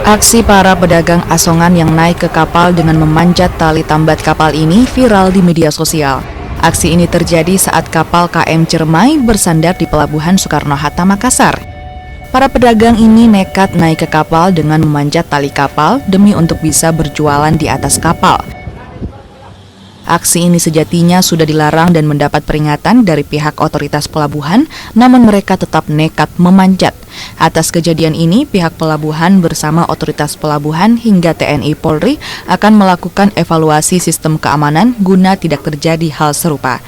Aksi para pedagang asongan yang naik ke kapal dengan memanjat tali tambat kapal ini viral di media sosial. Aksi ini terjadi saat kapal KM Ciremai bersandar di Pelabuhan Soekarno-Hatta, Makassar. Para pedagang ini nekat naik ke kapal dengan memanjat tali kapal demi untuk bisa berjualan di atas kapal. Aksi ini sejatinya sudah dilarang dan mendapat peringatan dari pihak otoritas pelabuhan, namun mereka tetap nekat memanjat. Atas kejadian ini, pihak pelabuhan bersama otoritas pelabuhan hingga TNI Polri akan melakukan evaluasi sistem keamanan guna tidak terjadi hal serupa.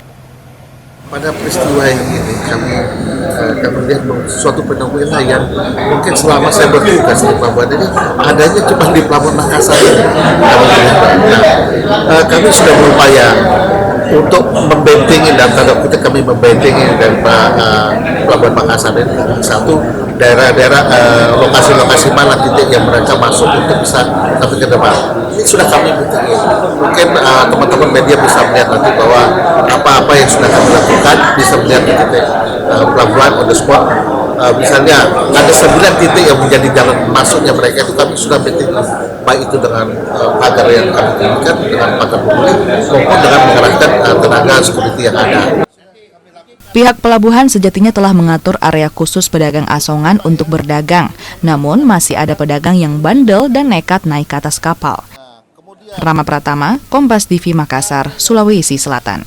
Pada peristiwa yang ini kami lihat suatu fenomena yang mungkin selama saya bertugas di pelabuhan ini adanya cuma di Pelabuhan Makassar. Kami sudah berupaya untuk membentengi, dalam tanda kutip kami membentengi dari Pelabuhan Makassar ini. Satu, daerah-daerah lokasi-lokasi mana titik yang mereka masuk untuk bisa sampai ke depan. Ini sudah kami bentengi. Mungkin teman-teman media bisa melihat nanti bahwa apa-apa yang sudah kami lakukan, bisa melihat di titik pelabuhan on the spot. Misalnya ada 9 titik yang menjadi jalan masuknya mereka itu kami sudah bentengi, baik itu dengan pagar yang kami tinggikan, dengan pagar pemulih, maupun dengan mengerahkan tenaga security yang ada. Pihak pelabuhan sejatinya telah mengatur area khusus pedagang asongan untuk berdagang, namun masih ada pedagang yang bandel dan nekat naik ke atas kapal. Rama Pratama, Kompas TV Makassar, Sulawesi Selatan.